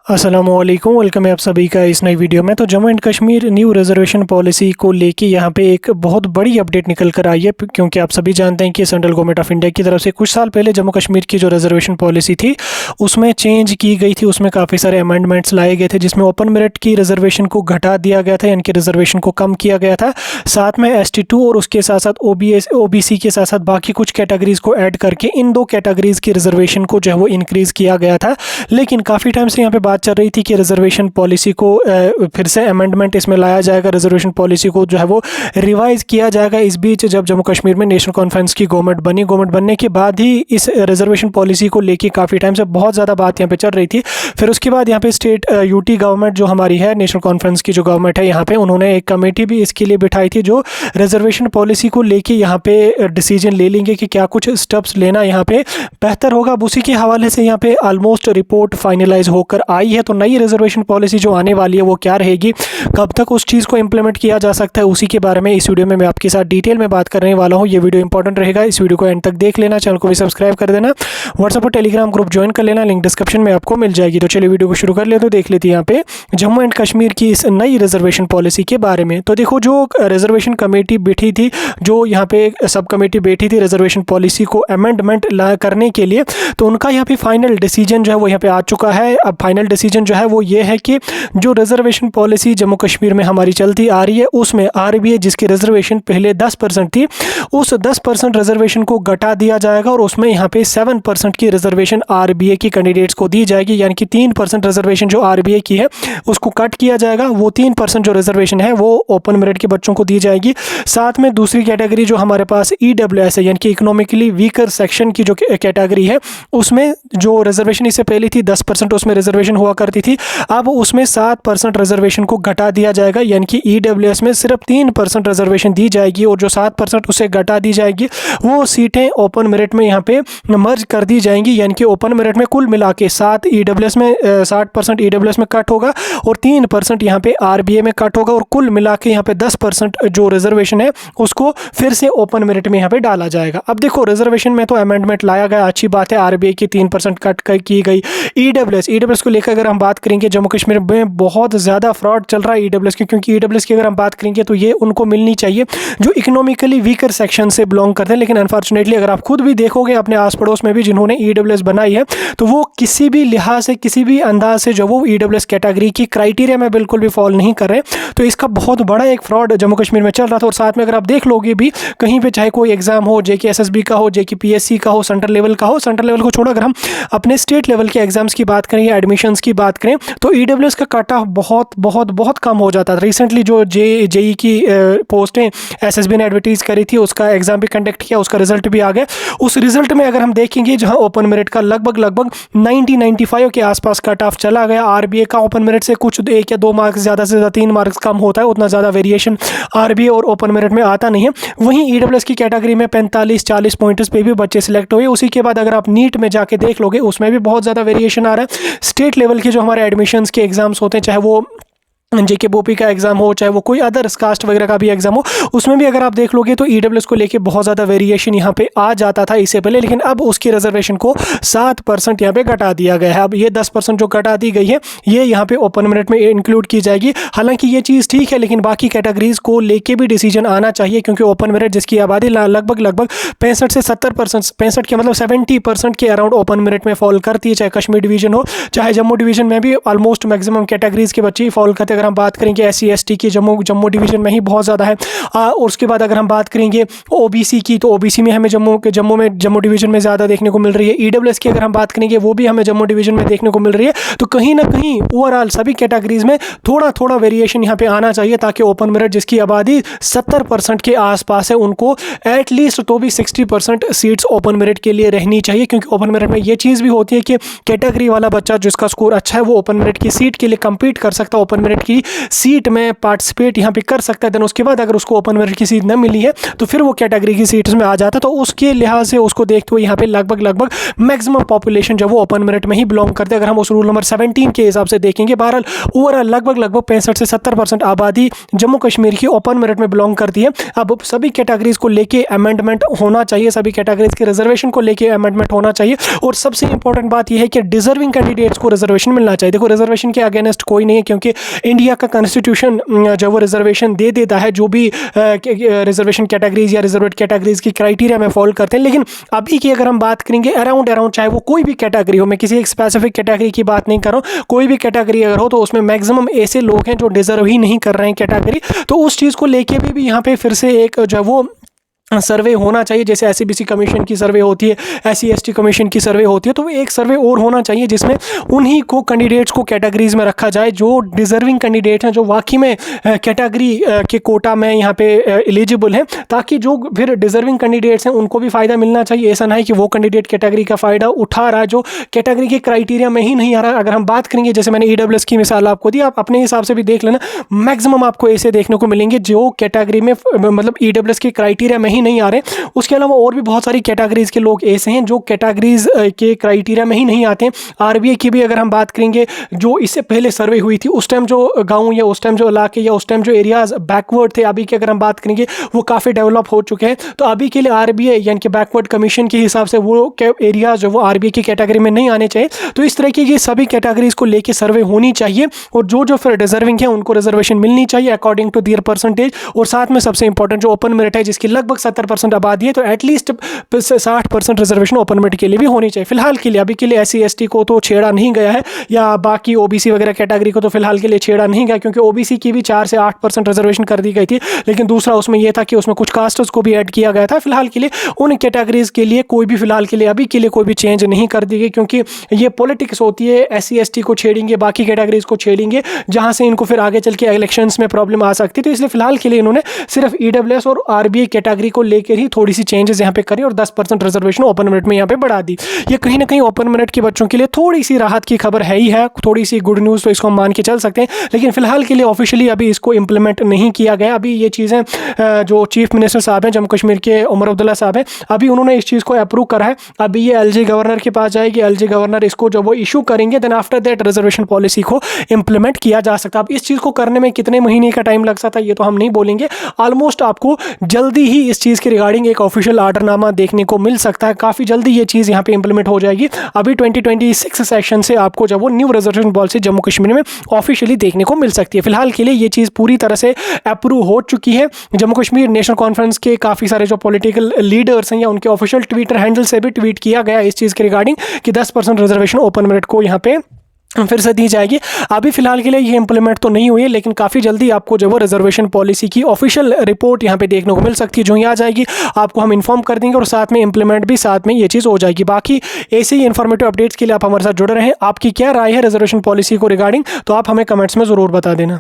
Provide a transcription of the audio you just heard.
अस्सलामुअलैकुम, वेलकम है आप सभी का इस नई वीडियो में। तो Jammu and Kashmir new reservation policy को लेके यहाँ पे एक बहुत बड़ी अपडेट निकल कर आई है, क्योंकि आप सभी जानते हैं कि सेंट्रल गवर्नमेंट ऑफ इंडिया की तरफ से कुछ साल पहले जम्मू कश्मीर की जो रिजर्वेशन पॉलिसी थी उसमें चेंज की गई थी। उसमें काफ़ी सारे अमेंडमेंट्स लाए गए थे, जिसमें ओपन मेरिट की रिजर्वेशन को घटा दिया गया था, यानी कि रिजर्वेशन को कम किया गया था। साथ में ST2 और उसके साथ साथ OBC के साथ साथ बाकी कुछ कैटेगरीज को ऐड करके इन दो कैटेगरीज की रिजर्वेशन को जो है वो इंक्रीज़ किया गया था। लेकिन काफ़ी टाइम से यहाँ पे बात चल रही थी कि रिजर्वेशन पॉलिसी को फिर से अमेंडमेंट इसमें लाया जाएगा, रिजर्वेशन पॉलिसी को जो है वो रिवाइज किया जाएगा। इस बीच जब जम्मू कश्मीर में नेशनल कॉन्फ्रेंस की गवर्नमेंट बनने के बाद ही इस रिजर्वेशन पॉलिसी को लेके काफ़ी टाइम से बहुत ज़्यादा बात यहाँ पे चल रही थी। फिर उसके बाद यहाँ पे स्टेट UT गवर्नमेंट जो हमारी है, नेशनल कॉन्फ्रेंस की जो गवर्नमेंट है, यहाँ पे उन्होंने एक कमेटी भी इसके लिए बिठाई थी जो रिजर्वेशन पॉलिसी को लेके यहाँ पे डिसीजन ले लेंगे कि क्या कुछ स्टेप्स लेना यहाँ पे बेहतर होगा। अब उसी के हवाले से यहाँ पे ऑलमोस्ट रिपोर्ट फाइनलाइज होकर आई है। तो नई रिजर्वेशन पॉलिसी जो आने वाली है वो क्या रहेगी, कब तक उस चीज़ को इंप्लीमेंट किया जा सकता है, उसी के बारे में इस वीडियो में मैं आपके साथ डिटेल में बात करने वाला हूँ। ये वीडियो इंपॉर्टेंट रहेगा, इस वीडियो को एंड तक देख लेना, चैनल को भी सब्सक्राइब कर देना, व्हाट्सएप और टेलीग्राम ग्रुप ज्वाइन कर लेना, लिंक डिस्क्रिप्शन में आपको मिल जाएगी। तो चलिए वीडियो को शुरू कर ले। तो देख लेते हैं यहाँ पे जम्मू एंड कश्मीर की इस नई रिजर्वेशन पॉलिसी के बारे में। तो देखो, जो रिजर्वेशन कमेटी बैठी थी, जो यहाँ पे सब कमेटी बैठी थी रिजर्वेशन पॉलिसी को अमेंडमेंट करने के लिए, तो उनका यहाँ पे फाइनल डिसीजन जो है वो यहाँ पे आ चुका है। अब फाइनल डिसीजन जो है वो ये है कि जो रिजर्वेशन पॉलिसी जम्मू कश्मीर में हमारी चलती आ रही है, उसमें RBA जिसकी रिजर्वेशन पहले 10% थी, उस 10% रिजर्वेशन को घटा दिया जाएगा और उसमें यहाँ पे 7% की रिजर्वेशन RBA की कैंडिडेट्स को दी जाएगी। यानी कि 3% रिजर्वेशन जो RBA की है उसको कट किया जाएगा। वो 3% जो रिजर्वेशन है वो ओपन मेरिट के बच्चों को दी जाएगी। साथ में दूसरी कैटेगरी जो हमारे पास EWS है, यानी कि इकोनॉमिकली वीकर सेक्शन की जो कैटेगरी है, उसमें जो रिजर्वेशन इससे पहले थी 10% उसमें रिजर्वेशन हुआ करती थी, अब उसमें 7% रिजर्वेशन को घटा दिया जाएगा। यानी कि EWS में सिर्फ 3% रिजर्वेशन दी जाएगी और जो 7% उसे घटा दी जाएगी वो सीटें ओपन मेरिट में यहाँ पे मर्ज कर दी जाएंगी। यानी कि ओपन मेरिट में कुल मिला के 60% EWS में कट होगा और 3% यहाँ पे RBA में कट होगा और कुल मिला के यहाँ पे 10% जो रिजर्वेशन है उसको फिर से ओपन मेरिट में यहाँ पे डाला जाएगा। अब देखो, रिजर्वेशन में तो अमेंडमेंट लाया गया, अच्छी बात है। RBA की 3% कट की गई। EWS को लेकर अगर हम बात करेंगे, जम्मू कश्मीर में बहुत ज़्यादा फ्रॉड चल रहा है EWS की, क्योंकि EWS की अगर हम बात करेंगे तो ये उनको मिलनी चाहिए जो इकोनॉमिकली वीकर सेक्शन से बिलोंग करते हैं। लेकिन अनफॉर्चुनेटली अगर आप खुद भी देखोगे अपने आस पड़ोस में भी जिन्होंने EWS बनाई है, तो वो किसी भी लिहाज से, किसी भी अंदाज से जो वो EWS कैटेगरी की क्राइटेरिया में बिल्कुल भी फॉलो नहीं कर रहे। तो इसका बहुत बड़ा एक फ्रॉड जम्मू कश्मीर में चल रहा था। और साथ में अगर आप देख लोगे भी कहीं पर, चाहे कोई एग्जाम हो, JK SSB का हो, JK PSC का हो, सेंट्रल लेवल का हो, सेंट्रल लेवल को छोड़ अगर हम अपने स्टेट लेवल के एग्जाम्स की बात करें या एडमिशन्स की बात करें, तो EWS का कट ऑफ बहुत कम हो जाता था। रिसेंटली जो JEE की पोस्टें SSB ने एडवर्टाइज करी थी, उसका एग्जाम भी कंडक्ट किया, उसका रिजल्ट भी आ गया। उस रिजल्ट में अगर हम देखेंगे, जहां ओपन मेरिट का लगभग 90-95 के आसपास कट ऑफ चला गया। RBA का ओपन मेरिट से कुछ 1 या 2 मार्क्स ज़्यादा से ज़्यादा 3 मार्क्स कम होता है, उतना ज़्यादा वेरिएशन RBA और ओपन मेरिट में आता नहीं है। वहीं EWS की कैटेगरी में 45-40 पॉइंट्स पे भी बच्चे सिलेक्ट हुए। उसी के बाद अगर आप नीट में जाके देख लोगे, उसमें भी बहुत ज़्यादा वेरिएशन आ रहा है। स्टेट लेवल के जो हमारे एडमिशन्स के एग्जाम्स होते हैं, चाहे वो JK BOP का एग्जाम हो, चाहे वो कोई अदर कास्ट वगैरह का भी एग्जाम हो, उसमें भी अगर आप देख लोगे तो EWS को लेके बहुत ज़्यादा वेरिएशन यहाँ पे आ जाता था इससे पहले। लेकिन अब उसकी रिजर्वेशन को 7% यहाँ पे घटा दिया गया है। अब ये 10% जो घटा दी गई है, ये यहाँ पे ओपन मेरिट में इंक्लूड की जाएगी। हालांकि ये चीज़ ठीक है, लेकिन बाकी कैटेगरीज को लेके भी डिसीजन आना चाहिए, क्योंकि ओपन मेरिट जिसकी आबादी लगभग 65 से 70%, 65 के मतलब 70% के अराउंड ओपन मेरिट में फॉल करती है। चाहे कश्मीर डिवीजन हो, चाहे जम्मू डिवीजन में भी ऑलमोस्ट मैक्सिमम कैटेगरीज के बच्चे ही फॉल करते हैं। अगर हम बात करेंगे SC ST की, जम्मू डिवीजन में ही बहुत ज़्यादा है। और उसके बाद अगर हम बात करेंगे OBC की, तो OBC में हमें जम्मू डिवीजन में ज़्यादा देखने को मिल रही है। EWS की अगर हम बात करेंगे, वो भी हमें जम्मू डिवीजन में देखने को मिल रही है। तो कहीं ना कहीं ओवरऑल सभी कैटेगरीज में थोड़ा वेरिएशन यहाँ पे आना चाहिए, ताकि ओपन मेरिट जिसकी आबादी 70% के आसपास है, उनको एटलीस्ट तो भी 60% सीट्स ओपन मेरिट के लिए रहनी चाहिए। क्योंकि ओपन मेरिट में ये चीज़ भी होती है कि कैटेगरी वाला बच्चा जिसका स्कोर अच्छा है, वो ओपन मेरिट की सीट के लिए कम्पीट कर सकता है, ओपन मेरिट की सीट में पार्टिसिपेट यहाँ पे कर सकता है। देन उसके बाद अगर उसको ओपन मेरिट की सीट न मिली है तो फिर वो कैटेगरी की सीट्स में आ जाता है। तो उसके लिहाज से उसको देखते हुए यहाँ पे लगभग मैक्सिमम पॉपुलेशन जब वो ओपन मेरिट में ही बिलोंग करते हैं। अगर हम उस रूल नंबर 17 के हिसाब से देखेंगे, बहरहाल ओवरऑल लगभग 65 से 70% आबादी जम्मू कश्मीर की ओपन मेरिट में बिलोंग करती है। अब सभी कैटेगरीज को लेके अमेंडमेंट होना चाहिए, सभी कैटेगरीज के रिजर्वेशन को लेके अमेंडमेंट होना चाहिए। और सबसे इंपॉर्टेंट बात यह है कि डिजर्विंग कैंडिडेट्स को रिजर्वेशन मिलना चाहिए। देखो, रिजर्वेशन के अगेंस्ट कोई नहीं है, क्योंकि इंडिया का कॉन्स्टिट्यूशन जो वो रिजर्वेशन दे देता है जो भी रिजर्वेशन कैटेगरीज या रिजर्वेड कैटेगरीज की क्राइटेरिया में फॉलो करते हैं। लेकिन अभी की अगर हम बात करेंगे अराउंड चाहे वो कोई भी कैटेगरी हो, मैं किसी एक स्पेसिफिक कैटेगरी की बात नहीं कर रहा हूँ, कोई भी कैटेगरी अगर हो तो उसमें मैक्सिमम ऐसे लोग हैं जो डिजर्व ही नहीं कर रहे हैं कैटेगरी। तो उस चीज़ को लेके भी यहाँ पे फिर से एक जो है वो सर्वे होना चाहिए। जैसे SCBC कमीशन की सर्वे होती है, SC ST कमीशन की सर्वे होती है, तो एक सर्वे और होना चाहिए जिसमें उन्हीं को कैंडिडेट्स को कैटेगरीज में रखा जाए जो डिजर्विंग कैंडिडेट हैं, जो वाकई में कैटेगरी के कोटा में यहाँ पे एलिजिबल हैं, ताकि जो फिर डिजर्विंग कैंडिडेट्स हैं उनको भी फ़ायदा मिलना चाहिए। ऐसा ना है कि वो कैंडिडेट कैटेगरी का फ़ायदा उठा रहा है जो कैटेगरी के क्राइटेरिया में ही नहीं आ रहा। अगर हम बात करेंगे, जैसे मैंने EWS की मिसाल आपको दी, आप अपने हिसाब से भी देख लेना, मैक्सिमम आपको ऐसे देखने को मिलेंगे जो कैटेगरी में मतलब EWS के क्राइटेरिया में ही नहीं आ रहे। उसके अलावा और भी बहुत सारी कैटेगरीज के लोग ऐसे हैं जो कैटेगरीज के क्राइटेरिया में ही नहीं आते हैं। RBI की भी अगर हम बात करेंगे, जो इससे पहले सर्वे हुई थी उस टाइम जो गांव या उस टाइम जो इलाके या उस टाइम जो एरियाज बैकवर्ड थे, अभी की अगर हम बात करेंगे वो काफ़ी डेवलप हो चुके हैं। तो अभी के लिए RBI यानी कि बैकवर्ड कमीशन के हिसाब से वो एरियाज जो वो RBI की कैटेगरी में नहीं आने चाहिए। तो इस तरह की सभी कैटेगरीज को लेकर सर्वे होनी चाहिए और जो फिर डिजर्विंग है उनको रिजर्वेशन मिलनी चाहिए अकॉर्डिंग टू देयर परसेंटेज। और साथ में सबसे इंपॉर्टेंट जो ओपन मेरिट है जिसकी लगभग 70% आबादी है, तो एटलीस्ट 60% रिजर्वेशन ओपन मेरिट के लिए भी होनी चाहिए। फिलहाल के लिए अभी के लिए SC ST को तो छेड़ा नहीं गया है, या बाकी OBC वगैरह कैटेगरी को तो फिलहाल के लिए छेड़ा नहीं गया, क्योंकि OBC की भी 4 से 8% रिजर्वेशन कर दी गई थी। लेकिन दूसरा उसमें यह था कि उसमें कुछ कास्टर्स को भी ऐड किया गया था। फिलहाल के लिए उन कैटेगरीज के लिए कोई भी फिलहाल के लिए अभी के लिए कोई भी चेंज नहीं कर दी गई, क्योंकि ये पॉलिटिक्स होती है। SC ST को छेड़ेंगे, बाकी कैटेगरीज को छेड़ेंगे, जहां से इनको फिर आगे चल के इलेक्शंस में प्रॉब्लम आ सकती है। तो इसलिए फिलहाल के लिए इन्होंने सिर्फ EWS और RBI कैटेगरी को लेकर ही थोड़ी सी चेंजेस यहाँ पे करी और 10% रिजर्वेशन ओपन मेरिट में यहाँ पे बढ़ा दी। ये कहीं ना कहीं ओपन मेरिट के बच्चों के लिए थोड़ी सी राहत की खबर है ही है, थोड़ी सी गुड न्यूज़ तो इसको हम मान के चल सकते हैं। लेकिन फिलहाल के लिए ऑफिशियली अभी इसको इंप्लीमेंट नहीं किया गया। अभी ये चीज़ें जो चीफ मिनिस्टर साहब हैं जम्मू कश्मीर के, उमर अब्दुल्ला साहब हैं, अभी उन्होंने इस चीज़ को अप्रूव करा है। अभी ये LG गवर्नर के पास जाएगी, LG गवर्नर इसको जो वो इशू करेंगे, then after that reservation policy को इंप्लीमेंट किया जा सकता है। अब इस चीज़ को करने में कितने महीने का टाइम लग सकता है ये तो हम नहीं बोलेंगे, ऑलमोस्ट आपको जल्दी ही इस चीज़ के रिगार्डिंग एक ऑफिशियल आर्डरनामा देखने को मिल सकता है। काफ़ी जल्दी ये चीज़ यहाँ पे इंप्लीमेंट हो जाएगी। अभी 2026 सेशन से आपको जब वो new reservation policy Jammu Kashmir में ऑफिशियली देखने को मिल सकती है। फिलहाल के लिए ये चीज़ पूरी तरह से अप्रूव हो चुकी है। जम्मू कश्मीर नेशनल कॉन्फ्रेंस के काफ़ी सारे जो पॉलिटिकल लीडर्स हैं या उनके ऑफिशियल ट्विटर हैंडल से भी ट्वीट किया गया इस चीज़ के रिगार्डिंग कि 10% रिजर्वेशन ओपन मेरिट को यहाँ पे फिर से दी जाएगी। अभी फिलहाल के लिए ये इंप्लीमेंट तो नहीं हुई है, लेकिन काफ़ी जल्दी आपको जो वो रिजर्वेशन पॉलिसी की ऑफिशियल रिपोर्ट यहाँ पे देखने को मिल सकती है। जो ही आ जाएगी आपको हम इन्फॉर्म कर देंगे और साथ में इंप्लीमेंट भी साथ में ये चीज़ हो जाएगी। बाकी ऐसे ही इन्फॉर्मेटिव अपडेट्स के लिए आप हमारे साथ जुड़े रहें। आपकी क्या राय है रिजर्वेशन पॉलिसी को रिगार्डिंग, तो आप हमें कमेंट्स में ज़रूर बता देना।